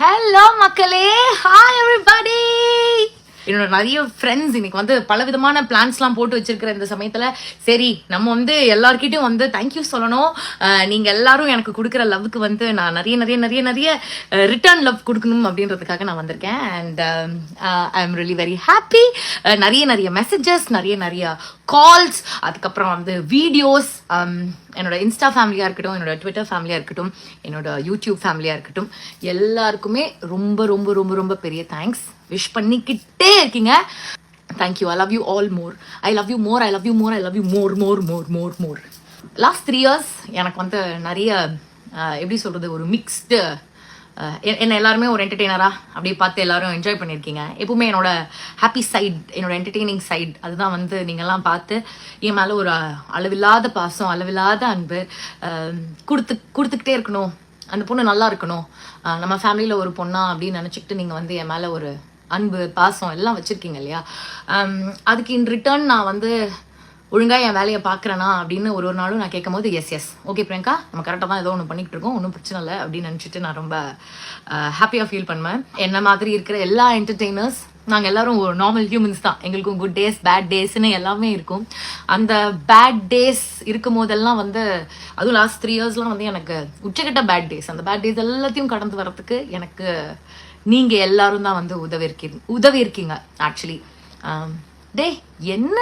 Hello மக்களே, hi everybody. என்னோட நிறைய ஃப்ரெண்ட்ஸ் இன்னைக்கு வந்து பல விதமான பிளான்ஸ்லாம் போட்டு வச்சிருக்கிற இந்த சமயத்துல சரி நம்ம வந்து எல்லார்கிட்டையும் வந்து தேங்க்யூ சொல்லணும். நீங்க எல்லாரும் எனக்கு கொடுக்குற லவ்வுக்கு வந்து நான் நிறைய நிறைய நிறைய நிறைய ரிட்டர்ன் லவ் கொடுக்கணும் அப்படின்றதுக்காக நான் வந்திருக்கேன். And I am really very happy. நிறைய நிறைய மெசேஜஸ், நிறைய நிறைய கால்ஸ், அதுக்கப்புறம் வந்து வீடியோஸ், என்னோட இன்ஸ்டா ஃபேமிலியாக இருக்கட்டும், என்னோட ட்விட்டர் ஃபேமிலியாக இருக்கட்டும், என்னோட யூடியூப் ஃபேமிலியாக இருக்கட்டும், எல்லாருக்குமே ரொம்ப ரொம்ப ரொம்ப ரொம்ப பெரிய தேங்க்ஸ். விஷ் பண்ணிக்கிட்டே இருக்கீங்க. Thank you. I love you all more. I love you more. I love you more. I love you more more more more more. Last 3 years எனக்கு வந்து நிறைய எப்படி சொல்கிறது, ஒரு மிக்ஸ்டு என்ன எல்லாருமே ஒரு என்டர்டெய்னராக அப்படி பார்த்து எல்லாரும் என்ஜாய் பண்ணியிருக்கீங்க. எப்பவுமே என்னோட ஹாப்பி சைட், என்னோட என்டர்டெய்னிங் சைட், அதுதான் வந்து நீங்கள்லாம் பார்த்து என் மேலே ஒரு அளவில்லாத பாசம், அளவில்லாத அன்பு கொடுத்துக்கிட்டே இருக்கணும். அந்த பொண்ணு நல்லா இருக்கணும், நம்ம ஃபேமிலியில் ஒரு பொண்ணா அப்படின்னு நினச்சிக்கிட்டு நீங்கள் வந்து என் மேலே ஒரு அன்பு பாசம் எல்லாம் வச்சுருக்கீங்க இல்லையா. அதுக்கு இன் ரிட்டர்ன் நான் வந்து ஒழுங்காக என் வேலையை பார்க்குறேனா அப்படின்னு ஒரு நாளும் நான் கேட்கும் போது எஸ் ஓகே பிரியங்கா, நம்ம கரெக்டாக தான் ஏதோ ஒன்று பண்ணிகிட்டு இருக்கோம், ஒன்றும் பிரச்சனை இல்லை அப்படின்னு நினச்சிட்டு நான் ரொம்ப ஹாப்பியாக ஃபீல் பண்ணுவேன். என்ன மாதிரி இருக்கிற எல்லா என்டர்டெய்னர்ஸ் நாங்கள் எல்லாரும் ஒரு நார்மல் ஹியூமன்ஸ் தான். எங்களுக்கும் குட் டேஸ், பேட் டேஸ்ன்னு எல்லாமே இருக்கும். அந்த பேட் டேஸ் இருக்கும் போதெல்லாம் வந்து, அதுவும் லாஸ்ட் 3 yearsலாம் வந்து எனக்கு உச்சக்கட்ட பேட் டேஸ், அந்த பேட் டேஸ் எல்லாத்தையும் கடந்து வரத்துக்கு எனக்கு நீங்கள் எல்லாரும் தான் வந்து உதவி இருக்கீங்க ஆக்சுவலி. டே என்ன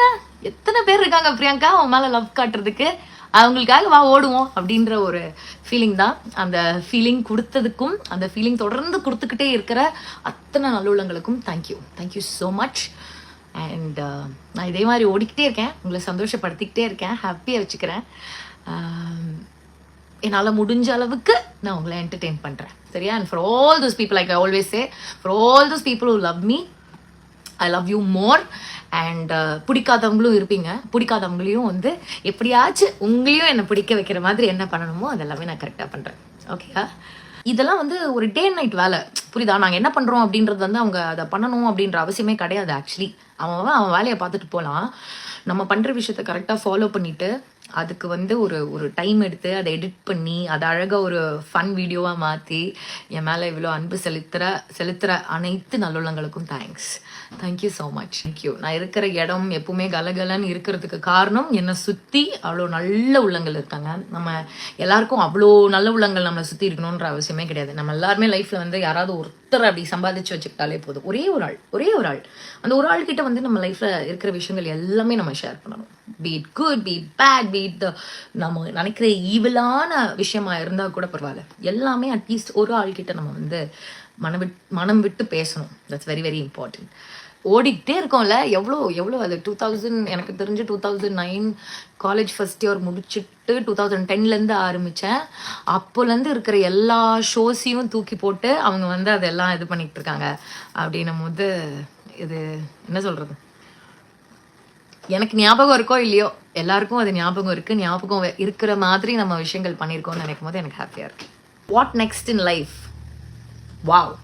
எத்தனை பேர் இருக்காங்க பிரியங்கா அவன் மேலே லவ் காட்டுறதுக்கு, அவங்களுக்காக வா ஓடுவோம் அப்படின்ற ஒரு ஃபீலிங் தான். அந்த ஃபீலிங் கொடுத்ததுக்கும் அந்த ஃபீலிங் தொடர்ந்து கொடுத்துக்கிட்டே இருக்கிற அத்தனை நல்லுள்ளங்களுக்கும் தேங்க்யூ ஸோ மச். அண்ட் நான் இதே மாதிரி ஓடிக்கிட்டே இருக்கேன், உங்களை சந்தோஷப்படுத்திக்கிட்டே இருக்கேன், ஹாப்பியாக வச்சுக்கிறேன். என்னால் முடிஞ்ச அளவுக்கு நான் உங்களை என்டர்டெயின் பண்ணுறேன், சரியா? And for all those people, like I always say, for all those people who love me, I love you more. And பிடிக்காதவங்களும் இருப்பீங்க, பிடிக்காதவங்களையும் வந்து எப்படியாச்சும் உங்களையும் என்னை பிடிக்க வைக்கிற மாதிரி என்ன பண்ணணுமோ அதெல்லாமே நான் கரெக்டாக பண்ணுறேன், ஓகேயா? இதெல்லாம் வந்து ஒரு டே அண்ட் நைட் வேலை, புரியுதா? நாங்கள் என்ன பண்ணுறோம் அப்படின்றது வந்து அவங்க அதை பண்ணணும் அப்படின்ற அவசியமே கிடையாது. ஆக்சுவலி அவன் வேலையை பார்த்துட்டு போகலாம். நம்ம பண்ணுற விஷயத்த கரெக்டாக ஃபாலோ பண்ணிவிட்டு அதுக்கு வந்து ஒரு டைம் எடுத்து அதை எடிட் பண்ணி அதை அழகாக ஒரு ஃபன் வீடியோவாக மாற்றி என் மேலே இவ்வளோ அன்பு செலுத்துகிற அனைத்து நல்லுள்ளங்களுக்கும் தேங்க்யூ ஸோ மச். தேங்க்யூ. நான் இருக்கிற இடம் எப்பவுமே கலகலன்னு இருக்கிறதுக்கு காரணம் என்னை சுற்றி அவ்வளோ நல்ல உள்ளங்கள் இருக்காங்க. நம்ம எல்லாருக்கும் அவ்வளோ நல்ல உள்ளங்கள் நம்மளை சுற்றி இருக்கணுன்ற அவசியமே கிடையாது. நம்ம எல்லாருமே லைஃப்பில் வந்து யாராவது ஒருத்தர் அப்படி சம்பாதிச்சு வச்சுக்கிட்டாலே போதும். ஒரே ஒரு ஆள் அந்த ஒரு ஆள் கிட்ட வந்து நம்ம லைஃப்பில் இருக்கிற விஷயங்கள் எல்லாமே நம்ம ஷேர் பண்ணணும். Be it good, be it bad, be it நம்ம நினைக்கிற ஈவிலான விஷயமா இருந்தால் கூட பரவாயில்ல, எல்லாமே அட்லீஸ்ட் ஒரு ஆள்கிட்ட நம்ம வந்து மனம் விட்டு பேசணும். That's very very important. ஓடிக்கிட்டே இருக்கோம்ல, எவ்வளோ அது 2000, எனக்கு தெரிஞ்சு 2009 காலேஜ் ஃபர்ஸ்ட் இயர் முடிச்சுட்டு 2010லேருந்து ஆரம்பித்தேன். அப்போலேருந்து இருக்கிற எல்லா ஷோஸையும் தூக்கி போட்டு அவங்க வந்து அதெல்லாம் இது பண்ணிகிட்டு இருக்காங்க. அப்படின்னும் போது இது என்ன சொல்கிறது, எனக்கு ஞாபகம் இருக்கோ இல்லையோ எல்லாருக்கும் அது ஞாபகம் இருக்கிற மாதிரி நம்ம விஷயங்கள் பண்ணியிருக்கோம்னு நினைக்கும் போது எனக்கு ஹாப்பியாக இருக்கு. What next in life? Wow,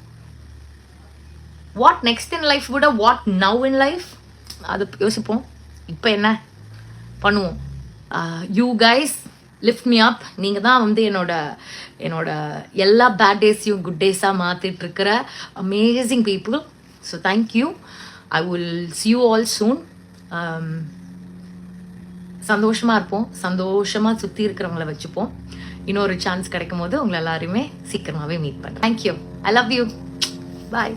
what next in life விட வாட் நவ் இன் லைஃப், அது யோசிப்போம். இப்போ என்ன பண்ணுவோம்? யூ கைஸ் லிஃப்ட் மீ அப். நீங்கள் தான் வந்து என்னோட எல்லா பேட் டேஸையும் குட் டேஸாக மாற்றிட்டு இருக்கிற amazing people. So thank you. I will see you all soon. சந்தோஷமாக இருப்போம், சந்தோஷமாக சுற்றி இருக்கிறவங்கள வச்சுப்போம். இன்னொரு சான்ஸ் கிடைக்கும் போது உங்களை எல்லாருமே சீக்கிரமாகவே மீட் பண்ணுறேன். Thank you. I love you. Bye.